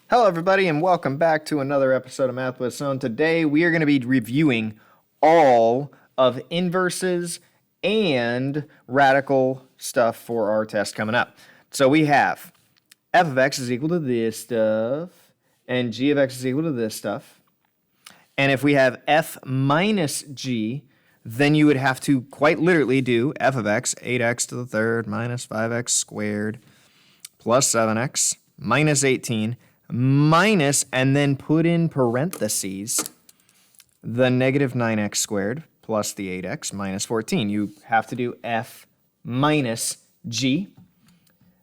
Hello, everybody, and welcome back to another episode of Math with Son. Today, we are going to be reviewing all of inverses and radical stuff for our test coming up. So we have f of x is equal to this stuff, and g of x is equal to this stuff. And if we have f minus g, then you would have to quite literally do f of x, 8x to the third minus 5x squared plus 7x minus 18 minus, and then put in parentheses, the negative 9x squared plus the 8x minus 14. You have to do f minus g.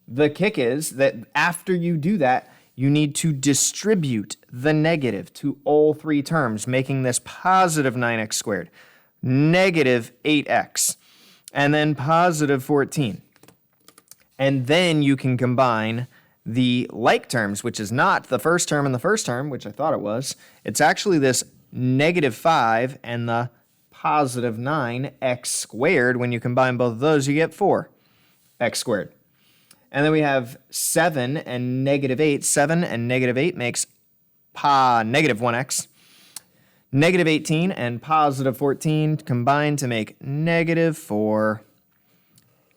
The kick is that after you do that, you need to distribute the negative to all three terms, making this positive 9x squared, negative 8x, and then positive 14. And then you can combine the like terms, which is not the first term and the first term, which I thought it was. It's actually this negative 5 and the positive 9x squared. When you combine both of those, you get 4x squared. And then we have 7 and negative 8. 7 and negative 8 makes negative 1x. Negative 18 and positive 14 combine to make negative 4.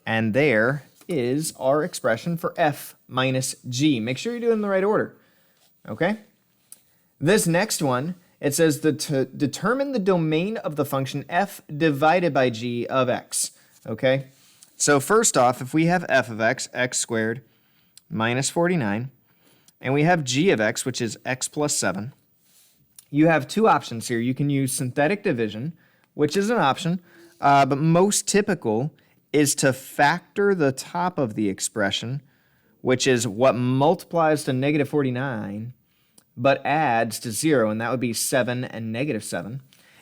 And there is our expression for f minus g. Make sure you're doing it in the right order, okay? This next one, it says to determine the domain of the function f divided by g of x, okay? So first off, if we have f of x, x squared minus 49, and we have g of x, which is x plus 7, you have two options here. You can use synthetic division, which is an option, but most typical is to factor the top of the expression, which is what multiplies to negative 49, but adds to 0, and that would be 7 and negative 7.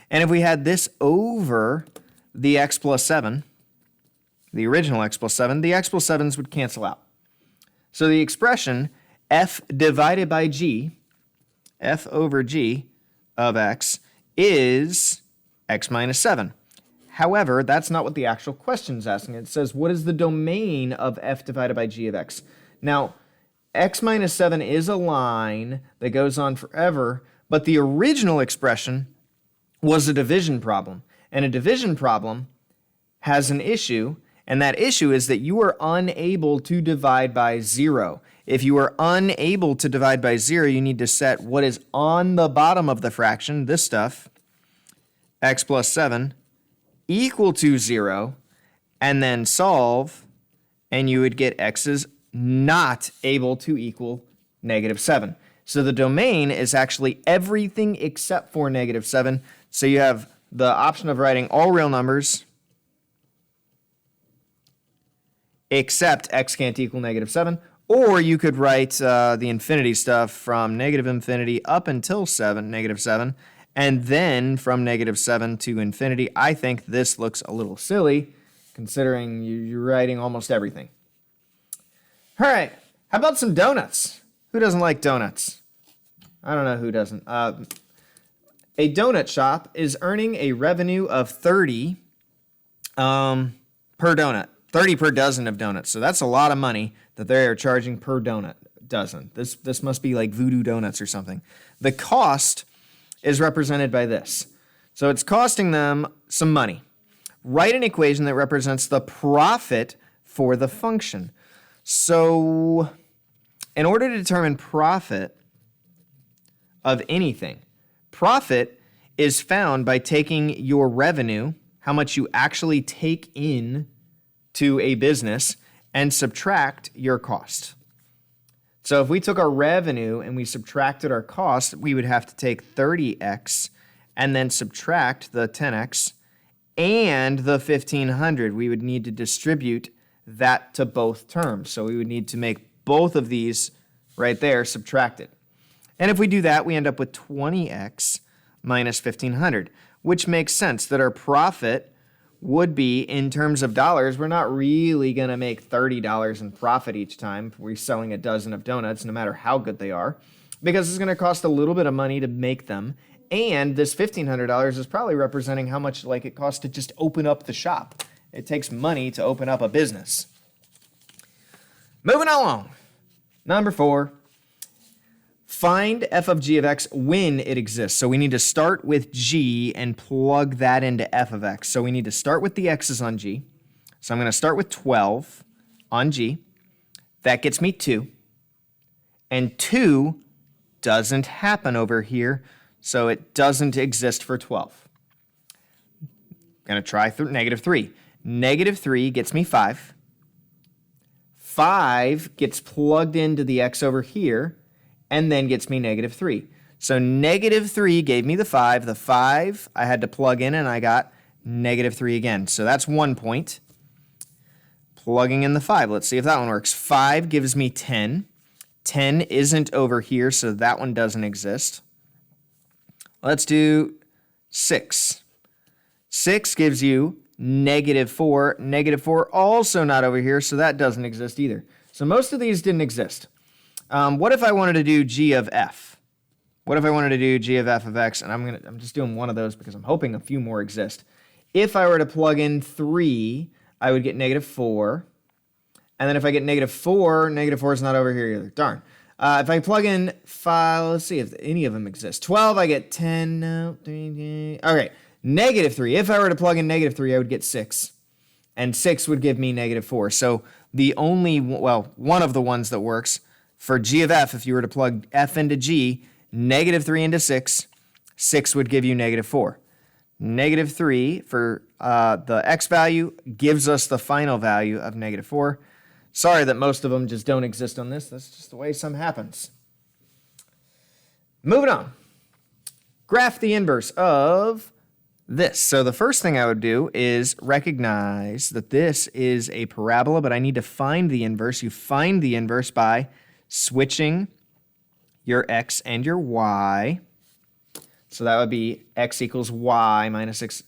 And if we had this over the x plus 7, the original x plus 7, the x plus 7s would cancel out. So the expression f divided by g, f over g of x, is x minus 7. However, that's not what the actual question is asking. It says, what is the domain of f divided by g of x? Now, x minus 7 is a line that goes on forever, but the original expression was a division problem. And a division problem has an issue, and that issue is that you are unable to divide by 0. If you are unable to divide by 0, you need to set what is on the bottom of the fraction, this stuff, x plus 7, equal to 0, and then solve, and you would get x is not able to equal negative 7. So the domain is actually everything except for negative 7. So you have the option of writing all real numbers except x can't equal negative 7, or you could write the infinity stuff from negative infinity up until negative 7, and then from negative 7 to infinity. I think this looks a little silly, considering you're writing almost everything. All right, how about some donuts? Who doesn't like donuts? I don't know who doesn't. A donut shop is earning a revenue of 30 per donut. 30 per dozen of donuts. So that's a lot of money that they're charging per donut dozen. This must be like Voodoo Donuts or something. The cost is represented by this. So it's costing them some money. Write an equation that represents the profit for the function. So in order to determine profit of anything, profit is found by taking your revenue, how much you actually take in to a business, and subtract your cost. So if we took our revenue and we subtracted our cost, we would have to take 30x and then subtract the 10x and the 1500. We would need to distribute that to both terms. So we would need to make both of these right there subtracted. And if we do that, we end up with 20x minus 1500, which makes sense that our profit would be, in terms of dollars, we're not really going to make $30 in profit each time if we're selling a dozen of donuts, no matter how good they are, because it's going to cost a little bit of money to make them. And this $1,500 is probably representing how much it costs to just open up the shop. It takes money to open up a business. Moving along. Number 4. find f of g of x when it exists. So we need to start with g and plug that into f of x. So we need to start with the x's on g. So I'm going to start with 12 on g. That gets me 2. And 2 doesn't happen over here, so it doesn't exist for 12. Going to try negative 3. Negative 3 gets me 5. 5 gets plugged into the x over here, and then gets me negative 3. So negative 3 gave me the 5. The 5 I had to plug in, and I got negative 3 again. So that's 1 point. Plugging in the 5. Let's see if that one works. 5 gives me 10. 10 isn't over here, so that one doesn't exist. Let's do 6. 6 gives you negative 4. Negative 4 also not over here, so that doesn't exist either. So most of these didn't exist. What if I wanted to do g of f? What if I wanted to do g of f of x? And I'm just doing one of those because I'm hoping a few more exist. If I were to plug in 3, I would get negative 4. And then if I get negative 4 is not over here either. Darn. If I plug in 5, let's see if any of them exist. 12, I get 10. No. Okay. Negative 3. If I were to plug in negative 3, I would get 6. And 6 would give me negative 4. So the only, well, one of the ones that works for g of f, if you were to plug f into g, negative 3 into 6, 6 would give you negative 4. Negative 3 for the x value gives us the final value of negative 4. Sorry that most of them just don't exist on this. That's just the way some happens. Moving on. Graph the inverse of this. So the first thing I would do is recognize that this is a parabola, but I need to find the inverse. You find the inverse by switching your x and your y. So that would be x equals y minus x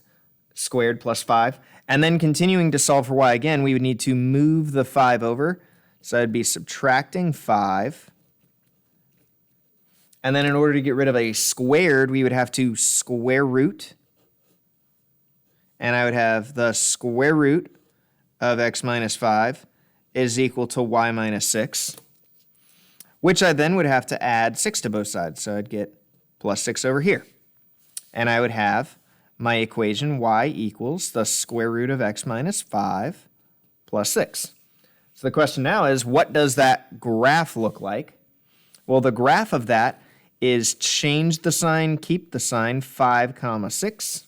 squared plus 5. And then continuing to solve for y again, we would need to move the 5 over. So I'd be subtracting 5. And then in order to get rid of a squared, we would have to square root. And I would have the square root of x minus 5 is equal to y minus 6, which I then would have to add 6 to both sides. So I'd get plus 6 over here. And I would have my equation y equals the square root of x minus 5 plus 6. So the question now is, what does that graph look like? Well, the graph of that is change the sign, keep the sign, 5 comma 6.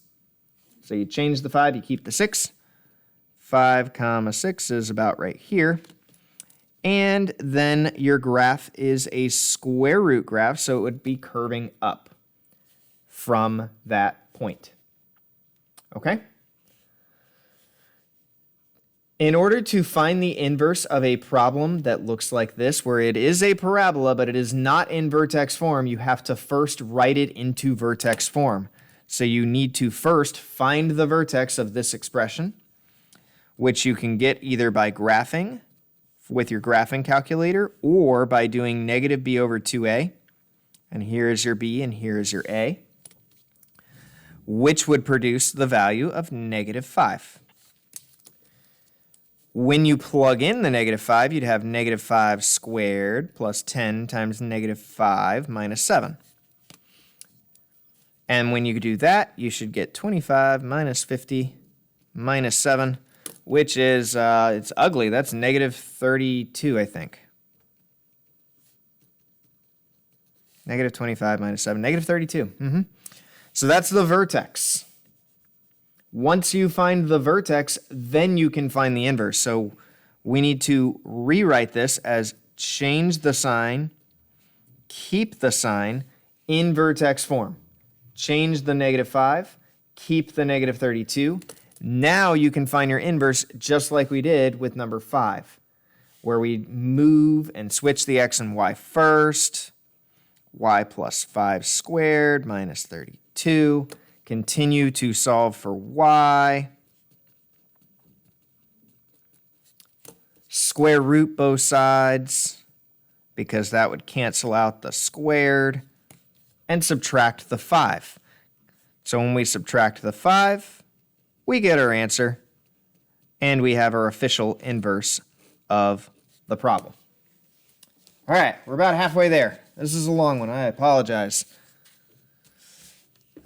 So you change the 5, you keep the 6. 5 comma 6 is about right here. And then your graph is a square root graph, so it would be curving up from that point. Okay? In order to find the inverse of a problem that looks like this, where it is a parabola, but it is not in vertex form, you have to first write it into vertex form. So you need to first find the vertex of this expression, which you can get either by graphing with your graphing calculator or by doing negative b over 2a. And here is your b and here is your a, which would produce the value of negative 5. When you plug in the negative 5, you'd have negative 5 squared plus 10 times negative 5 minus 7. And when you do that, you should get 25 minus 50 minus 7, which is, it's ugly. That's negative 32, I think. Negative 25 minus 7, negative 32. So that's the vertex. Once you find the vertex, then you can find the inverse. So we need to rewrite this as change the sign, keep the sign in vertex form. Change the negative 5, keep the negative 32. Now you can find your inverse just like we did with number 5, where we move and switch the x and y first. Y plus 5 squared minus 32. Continue to solve for y. Square root both sides, because that would cancel out the squared. And subtract the 5. So when we subtract the 5, we get our answer, and we have our official inverse of the problem. All right, we're about halfway there. This is a long one. I apologize.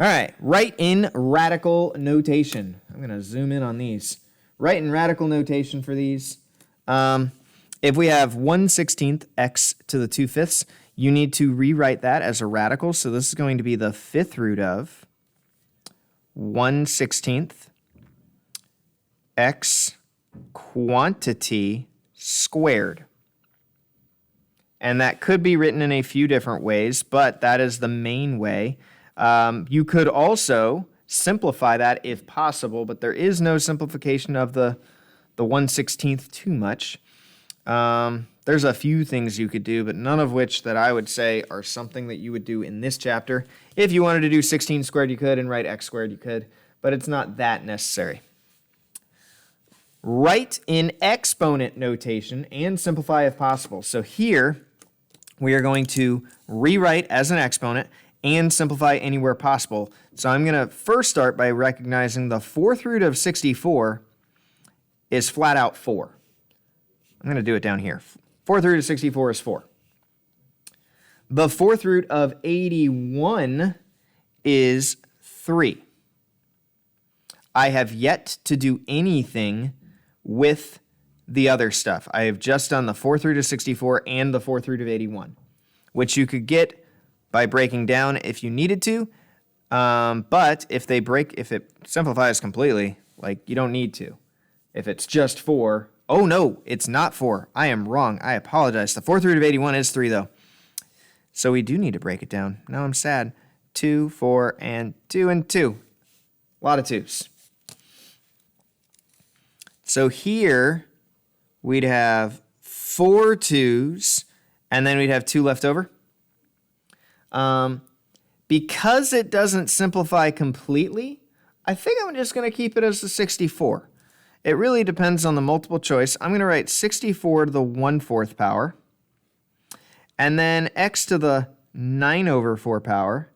All right, write in radical notation. I'm going to zoom in on these. Write in radical notation for these. If we have 1/16 x to the 2/5, you need to rewrite that as a radical. So this is going to be the 5th root of 1/16 x quantity squared. And that could be written in a few different ways, but that is the main way. You could also simplify that if possible, but there is no simplification of the 1/16 too much. There's a few things you could do, but none of which that I would say are something that you would do in this chapter. If you wanted to do 16 squared, you could, and write x squared, you could, but it's not that necessary. Write in exponent notation and simplify if possible. So here, we are going to rewrite as an exponent and simplify anywhere possible. So I'm going to first start by recognizing the 4th root of 64 is flat out 4. I'm going to do it down here. 4th root of 64 is 4. The 4th root of 81 is 3. I have yet to do anything with the other stuff. I have just done the 4th root of 64 and the 4th root of 81, which you could get by breaking down if you needed to. But if it simplifies completely, like you don't need to. If it's just 4, oh no, it's not 4. I am wrong. I apologize. The 4th root of 81 is 3 though. So we do need to break it down. Now I'm sad. 2, 4, and 2 and 2. A lot of 2's. So here we'd have 4 2's, and then we'd have 2 left over. Because it doesn't simplify completely, I think I'm just going to keep it as the 64. It really depends on the multiple choice. I'm going to write 64 to the 1/4 power, and then x to the 9/4 power,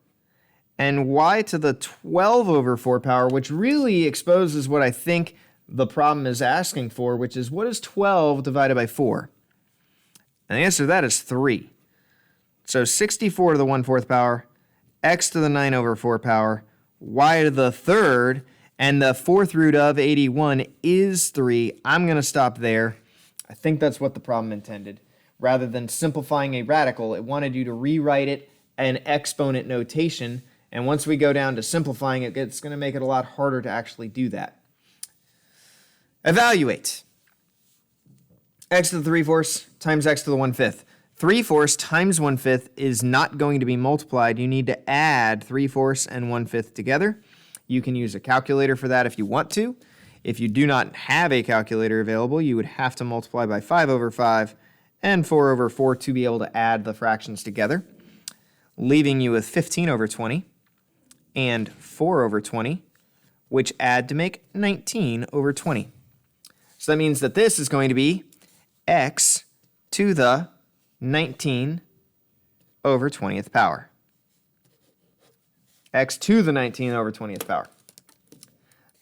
and y to the 12/4 power, which really exposes what I think the problem is asking for, which is what is 12 divided by 4? And the answer to that is 3. So 64 to the 1/4 power, x to the 9/4 power, y to the 3rd, and the 4th root of 81 is 3. I'm going to stop there. I think that's what the problem intended. Rather than simplifying a radical, it wanted you to rewrite it in exponent notation, and once we go down to simplifying it, it's going to make it a lot harder to actually do that. Evaluate. X to the 3/4 times x to the 1/5. 3/4 times 1/5 is not going to be multiplied. You need to add 3/4 and 1/5 together. You can use a calculator for that if you want to. If you do not have a calculator available, you would have to multiply by 5/5 and 4/4 to be able to add the fractions together, leaving you with 15/20 and 4/20, which add to make 19/20. So that means that this is going to be x to the 19/20th power. X to the 19/20th power.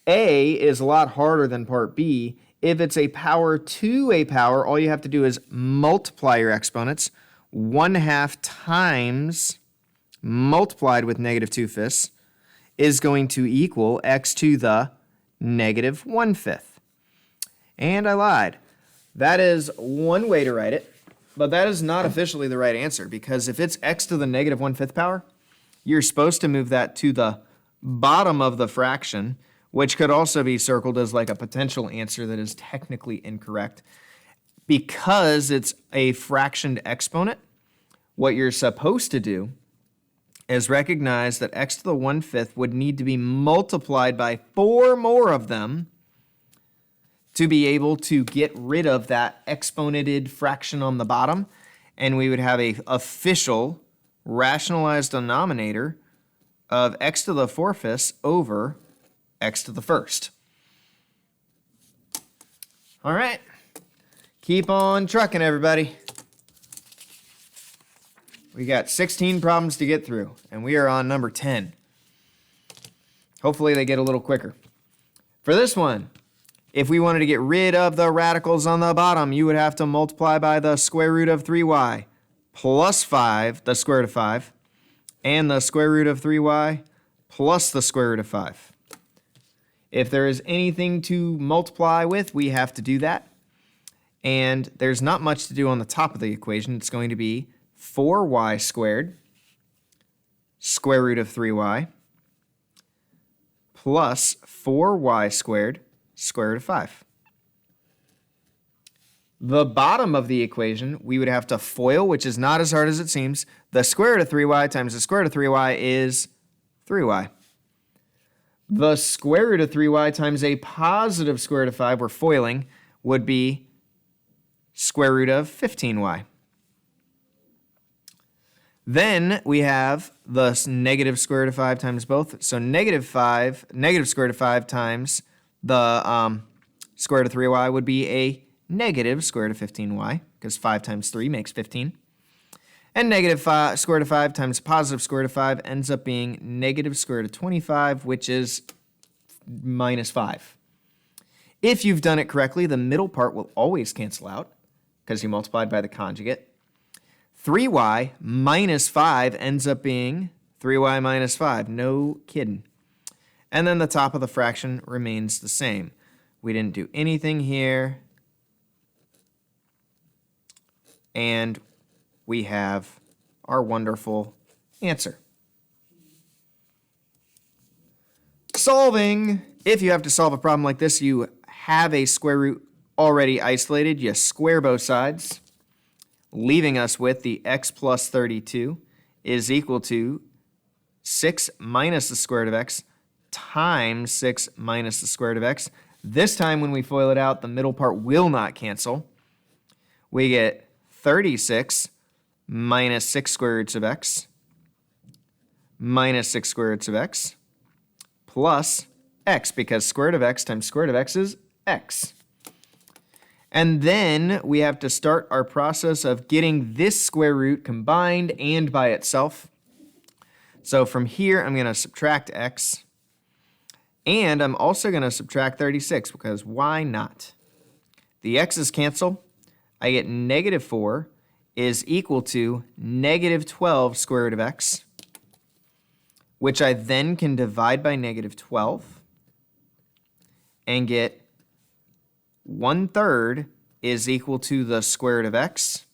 A is a lot harder than part B. If it's a power to a power, all you have to do is multiply your exponents. 1/2 times multiplied with -2/5 is going to equal x to the -1/5. And I lied. That is one way to write it, but that is not officially the right answer, because if it's x to the -1/5 power, you're supposed to move that to the bottom of the fraction, which could also be circled as like a potential answer that is technically incorrect. Because it's a fractioned exponent, what you're supposed to do is recognize that x to the 1/5 would need to be multiplied by 4 more of them to be able to get rid of that exponented fraction on the bottom, and we would have a official rationalized denominator of x to the 4/5 over x to the 1st. All right, keep on trucking, everybody. We got 16 problems to get through, and we are on number 10. Hopefully they get a little quicker. For this one, if we wanted to get rid of the radicals on the bottom, you would have to multiply by the square root of 3y plus 5, the square root of 5, and the square root of 3y plus the square root of 5. If there is anything to multiply with, we have to do that. And there's not much to do on the top of the equation. It's going to be 4y squared, square root of 3y, plus 4y squared, square root of 5. The bottom of the equation, we would have to FOIL, which is not as hard as it seems. The square root of 3y times the square root of 3y is 3y. The square root of 3y times a positive square root of 5, we're FOILing, would be square root of 15y. Then we have the negative square root of 5 times both. So negative square root of 5 times the square root of 3y would be a negative square root of 15y, because 5 times 3 makes 15. And negative square root of 5 times positive square root of 5 ends up being negative square root of 25, which is minus 5. If you've done it correctly, the middle part will always cancel out, because you multiplied by the conjugate. 3y minus 5 ends up being 3y minus 5. No kidding. And then the top of the fraction remains the same. We didn't do anything here. And we have our wonderful answer. Solving. If you have to solve a problem like this, you have a square root already isolated. You square both sides, leaving us with the x plus 32 is equal to 6 minus the square root of x times 6 minus the square root of x. This time when we FOIL it out, the middle part will not cancel. We get 36 minus 6 square roots of x minus 6 square roots of x plus x, because square root of x times square root of x is x. And then we have to start our process of getting this square root combined and by itself. So from here, I'm going to subtract x. And I'm also going to subtract 36, because why not? The x's cancel. I get negative 4 is equal to negative 12 square root of x, which I then can divide by negative 12 and get 1/3 is equal to the square root of x,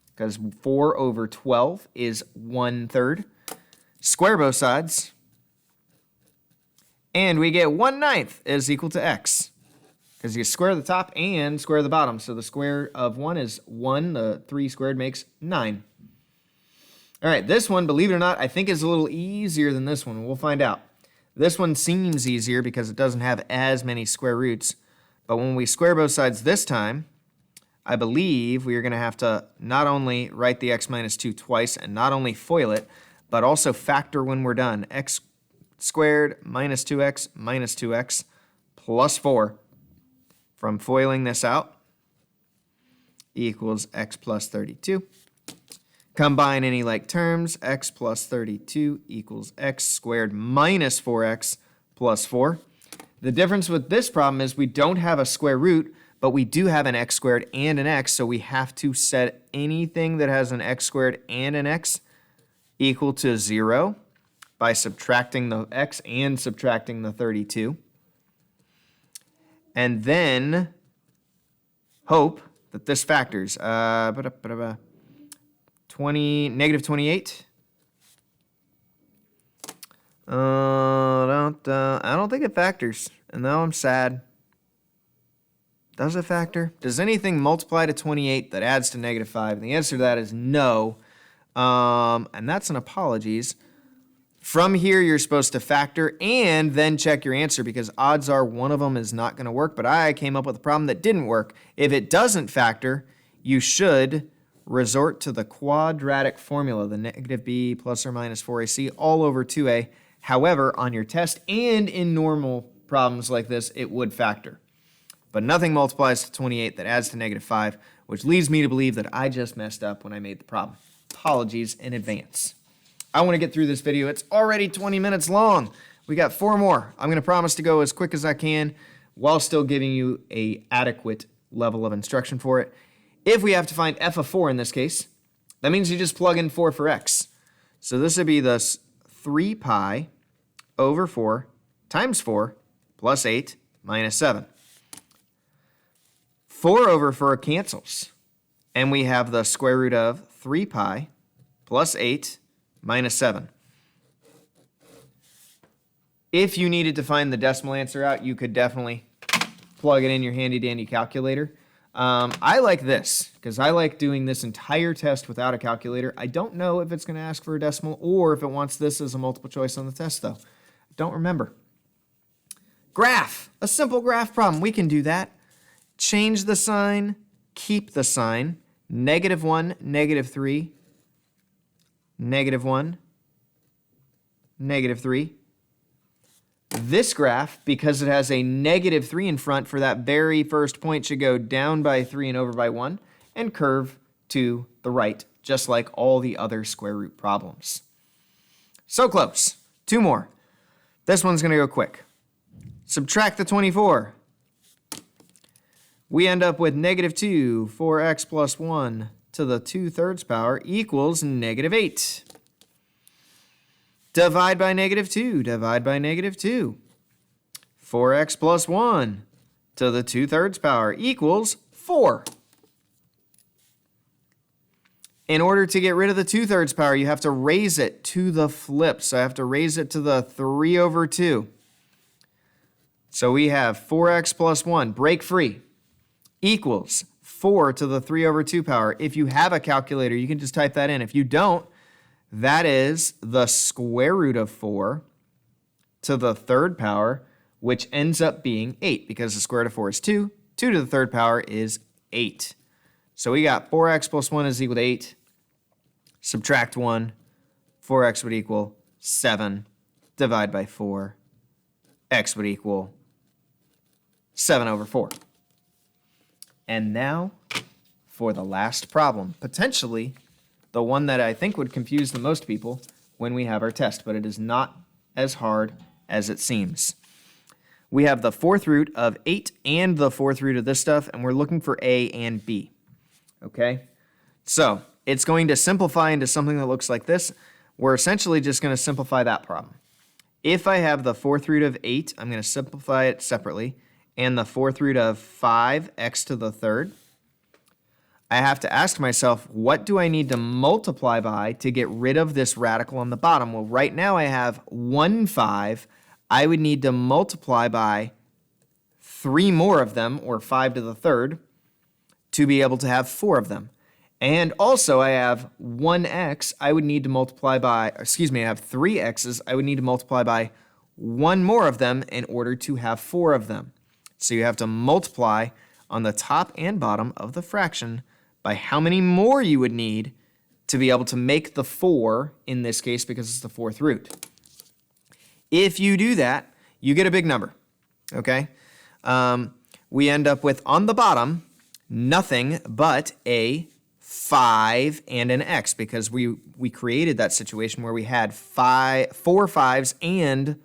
because 4 over 12 is 1/3. Square both sides, and we get 1/9 is equal to x, because you square the top and square the bottom. So the square of 1 is 1. The 3 squared makes 9. All right, this one, believe it or not, I think is a little easier than this one. We'll find out. This one seems easier because it doesn't have as many square roots. But when we square both sides this time, I believe we are going to have to not only write the x minus 2 twice and not only FOIL it, but also factor when we're done. X squared minus 2x plus 4. From FOILing this out equals x plus 32. Combine any like terms. X plus 32 equals x squared minus 4x plus 4. The difference with this problem is we don't have a square root, but we do have an x squared and an x, so we have to set anything that has an x squared and an x equal to 0 by subtracting the x and subtracting the 32. And then hope that this factors. Negative 28. I don't think it factors, and now I'm sad. Does it factor? Does anything multiply to 28 that adds to negative 5? And the answer to that is no. And that's an apologies. From here, you're supposed to factor and then check your answer, because odds are one of them is not going to work. But I came up with a problem that didn't work. If it doesn't factor, you should resort to the quadratic formula, the negative b plus or minus 4ac all over 2a. However, on your test and in normal problems like this, it would factor. But nothing multiplies to 28 that adds to negative 5, which leads me to believe that I just messed up when I made the problem. Apologies in advance. I want to get through this video. It's already 20 minutes long. We got 4 more. I'm going to promise to go as quick as I can while still giving you an adequate level of instruction for it. If we have to find f of 4 in this case, That means you just plug in 4 for x. So this would be thus 3 pi over 4 times 4 plus 8 minus 7. 4 over 4 cancels. And we have the square root of 3 pi plus 8 minus 7. If you needed to find the decimal answer out, you could definitely plug it in your handy-dandy calculator. I like this because I like doing this entire test without a calculator. I don't know if it's going to ask for a decimal or if it wants this as a multiple choice on the test, though. I don't remember. Graph, a simple graph problem. We can do that. Change the sign, keep the sign. -1, -3, -1, -3. This graph, because it has a -3 in front for that very first point, should go down by 3 and over by 1 and curve to the right, just like all the other square root problems. So close. 2 more. This one's going to go quick. Subtract the 24. We end up with -2, 4x plus 1 to the 2/3 power equals -8. Divide by -2, divide by -2. 4x plus 1 to the 2/3 power equals 4. In order to get rid of the 2/3 power, you have to raise it to the flip. So I have to raise it to the 3 over 2. So we have 4x plus 1, break free, equals 4 to the 3 over 2 power. If you have a calculator, you can just type that in. If you don't, that is the square root of 4 to the 3rd power, which ends up being 8 because the square root of 4 is 2. 2 to the 3rd power is 8. So we got 4x plus 1 is equal to 8. Subtract 1. 4x would equal 7. Divide by 4. X would equal 7 over 4. And now for the last problem, potentially the one that I think would confuse the most people when we have our test, but it is not as hard as it seems. We have the 4th root of 8 and the 4th root of this stuff, and we're looking for A and B. Okay? So it's going to simplify into something that looks like this. We're essentially just going to simplify that problem. If I have the 4th root of 8, I'm going to simplify it separately, and the 4th root of 5x to the 3rd, I have to ask myself, what do I need to multiply by to get rid of this radical on the bottom? Well, right now I have 1, 5. I would need to multiply by 3 more of them, or 5 to the 3rd, to be able to have 4 of them. And also I have 1x, I would need to multiply by, I have 3 x's, I would need to multiply by 1 more of them in order to have 4 of them. So you have to multiply on the top and bottom of the fraction by how many more you would need to be able to make the 4 in this case because it's the 4th root. If you do that, you get a big number, okay? We end up with, on the bottom, nothing but a 5 and an x because we created that situation where we had 4 5s and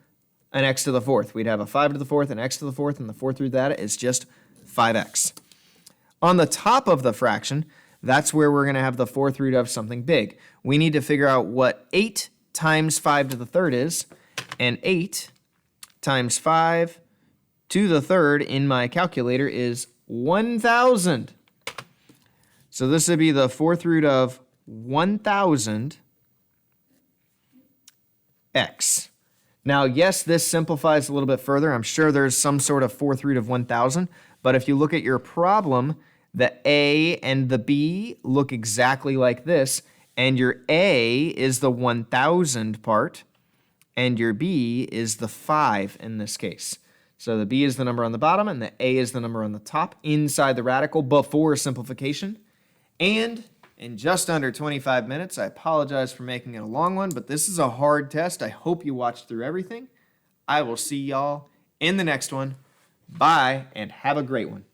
an x to the 4th. We'd have a 5 to the 4th, an x to the 4th, and the 4th root of that is just 5x. On the top of the fraction, that's where we're going to have the 4th root of something big. We need to figure out what 8 times 5 to the 3rd is, and 8 times 5 to the 3rd in my calculator is 1,000. So this would be the 4th root of 1,000 x. Now, yes, this simplifies a little bit further. I'm sure there's some sort of 4th root of 1,000, but if you look at your problem, the A and the B look exactly like this, and your A is the 1,000 part, and your B is the 5 in this case. So the B is the number on the bottom, and the A is the number on the top inside the radical before simplification. And in just under 25 minutes, I apologize for making it a long one, but this is a hard test. I hope you watched through everything. I will see y'all in the next one. Bye, and have a great one.